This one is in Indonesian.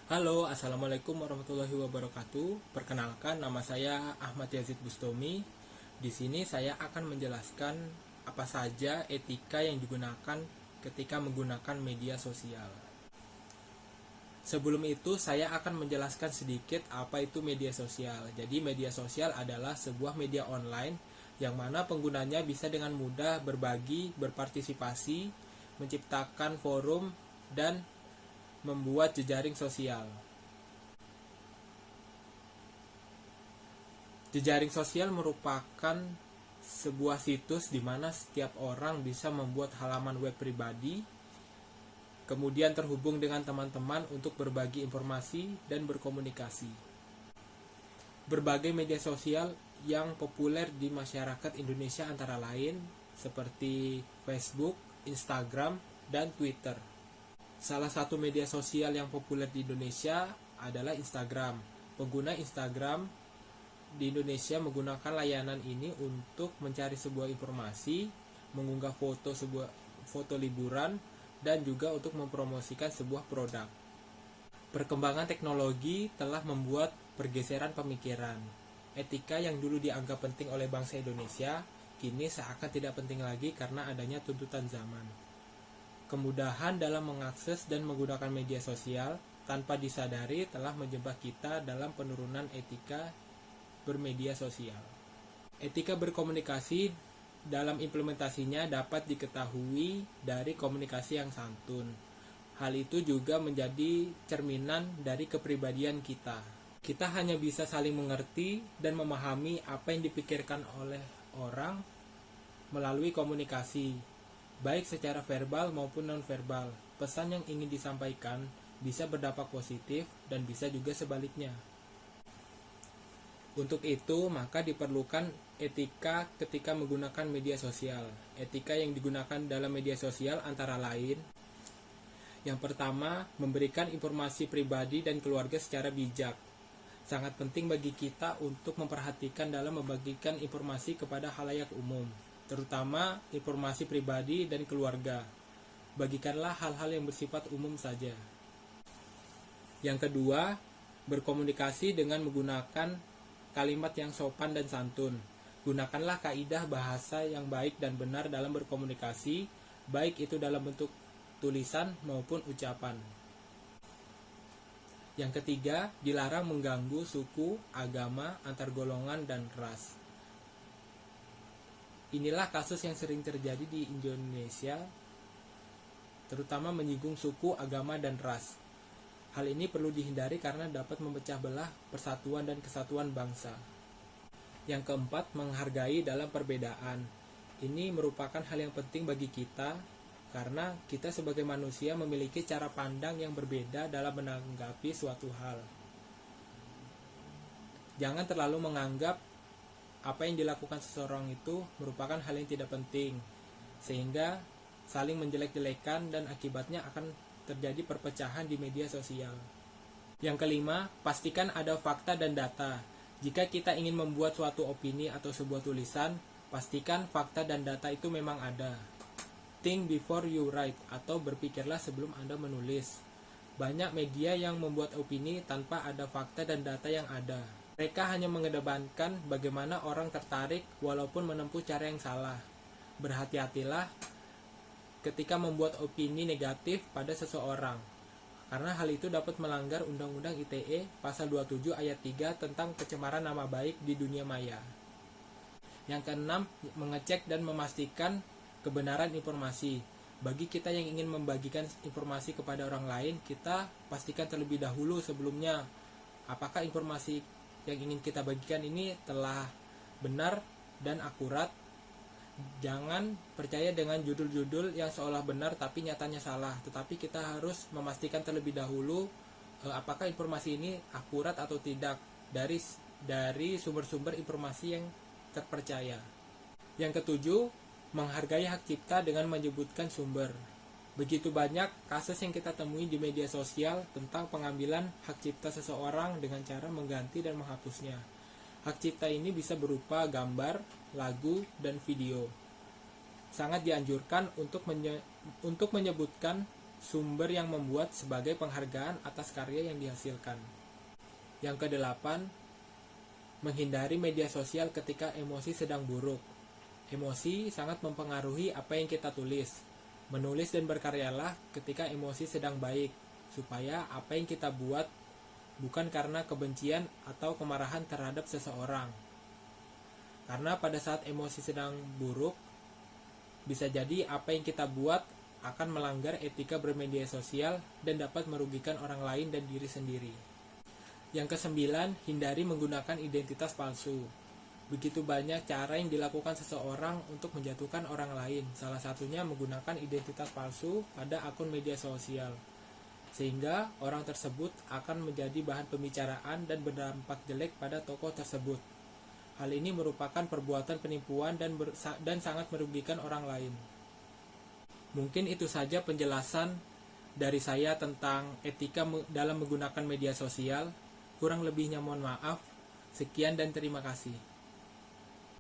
Halo, Assalamualaikum warahmatullahi wabarakatuh. Perkenalkan, nama saya Ahmad Yazid Bustomi. Di sini saya akan menjelaskan apa saja etika yang digunakan ketika menggunakan media sosial. Sebelum itu, saya akan menjelaskan sedikit apa itu media sosial. Jadi, media sosial adalah sebuah media online yang mana penggunanya bisa dengan mudah berbagi, berpartisipasi, menciptakan forum, dan membuat jejaring sosial. Jejaring sosial merupakan sebuah situs di mana setiap orang bisa membuat halaman web pribadi, kemudian terhubung dengan teman-teman untuk berbagi informasi dan berkomunikasi. Berbagai media sosial yang populer di masyarakat Indonesia antara lain seperti Facebook, Instagram, dan Twitter. Salah satu media sosial yang populer di Indonesia adalah Instagram. Pengguna Instagram di Indonesia menggunakan layanan ini untuk mencari sebuah informasi, mengunggah foto liburan, dan juga untuk mempromosikan sebuah produk. Perkembangan teknologi telah membuat pergeseran pemikiran. Etika yang dulu dianggap penting oleh bangsa Indonesia, kini seakan tidak penting lagi karena adanya tuntutan zaman. Kemudahan dalam mengakses dan menggunakan media sosial tanpa disadari telah menjebak kita dalam penurunan etika bermedia sosial. Etika berkomunikasi dalam implementasinya dapat diketahui dari komunikasi yang santun. Hal itu juga menjadi cerminan dari kepribadian kita. Kita hanya bisa saling mengerti dan memahami apa yang dipikirkan oleh orang melalui komunikasi, baik secara verbal maupun non-verbal. Pesan yang ingin disampaikan bisa berdampak positif dan bisa juga sebaliknya. Untuk itu, maka diperlukan etika ketika menggunakan media sosial. Etika yang digunakan dalam media sosial antara lain: yang pertama, memberikan informasi pribadi dan keluarga secara bijak. Sangat penting bagi kita untuk memperhatikan dalam membagikan informasi kepada khalayak umum, terutama informasi pribadi dan keluarga. Bagikanlah hal-hal yang bersifat umum saja. Yang kedua, berkomunikasi dengan menggunakan kalimat yang sopan dan santun. Gunakanlah kaidah bahasa yang baik dan benar dalam berkomunikasi, baik itu dalam bentuk tulisan maupun ucapan. Yang ketiga, dilarang mengganggu suku, agama, antar golongan, dan ras. Inilah kasus yang sering terjadi di Indonesia, terutama menyinggung suku, agama, dan ras. Hal ini perlu dihindari karena dapat memecah belah persatuan dan kesatuan bangsa. Yang keempat, menghargai dalam perbedaan. Ini merupakan hal yang penting bagi kita karena kita sebagai manusia memiliki cara pandang yang berbeda dalam menanggapi suatu hal. Jangan terlalu menganggap apa yang dilakukan seseorang itu merupakan hal yang tidak penting, sehingga saling menjelek-jelekan dan akibatnya akan terjadi perpecahan di media sosial. Yang kelima, pastikan ada fakta dan data. Jika kita ingin membuat suatu opini atau sebuah tulisan, pastikan fakta dan data itu memang ada. Think before you write, atau berpikirlah sebelum Anda menulis. Banyak media yang membuat opini tanpa ada fakta dan data yang ada. Mereka hanya mengedepankan bagaimana orang tertarik walaupun menempuh cara yang salah. Berhati-hatilah ketika membuat opini negatif pada seseorang, karena hal itu dapat melanggar Undang-Undang ITE Pasal 27 Ayat 3 tentang pencemaran nama baik di dunia maya. Yang keenam, mengecek dan memastikan kebenaran informasi. Bagi kita yang ingin membagikan informasi kepada orang lain, kita pastikan terlebih dahulu sebelumnya apakah informasi yang ingin kita bagikan ini telah benar dan akurat. Jangan percaya dengan judul-judul yang seolah benar tapi nyatanya salah, tetapi kita harus memastikan terlebih dahulu apakah informasi ini akurat atau tidak dari sumber-sumber informasi yang terpercaya. Yang ketujuh, menghargai hak cipta dengan menyebutkan sumber. Begitu banyak kasus yang kita temui di media sosial tentang pengambilan hak cipta seseorang dengan cara mengganti dan menghapusnya. Hak cipta ini bisa berupa gambar, lagu, dan video. Sangat dianjurkan untuk menyebutkan sumber yang membuat sebagai penghargaan atas karya yang dihasilkan. Yang kedelapan, menghindari media sosial ketika emosi sedang buruk. Emosi sangat mempengaruhi apa yang kita tulis. Menulis dan berkaryalah ketika emosi sedang baik, supaya apa yang kita buat bukan karena kebencian atau kemarahan terhadap seseorang. Karena pada saat emosi sedang buruk, bisa jadi apa yang kita buat akan melanggar etika bermedia sosial dan dapat merugikan orang lain dan diri sendiri. Yang kesembilan, hindari menggunakan identitas palsu. Begitu banyak cara yang dilakukan seseorang untuk menjatuhkan orang lain, salah satunya menggunakan identitas palsu pada akun media sosial, sehingga orang tersebut akan menjadi bahan pembicaraan dan berdampak jelek pada tokoh tersebut. Hal ini merupakan perbuatan penipuan dan sangat merugikan orang lain. Mungkin itu saja penjelasan dari saya tentang etika dalam menggunakan media sosial. Kurang lebihnya mohon maaf. Sekian dan terima kasih.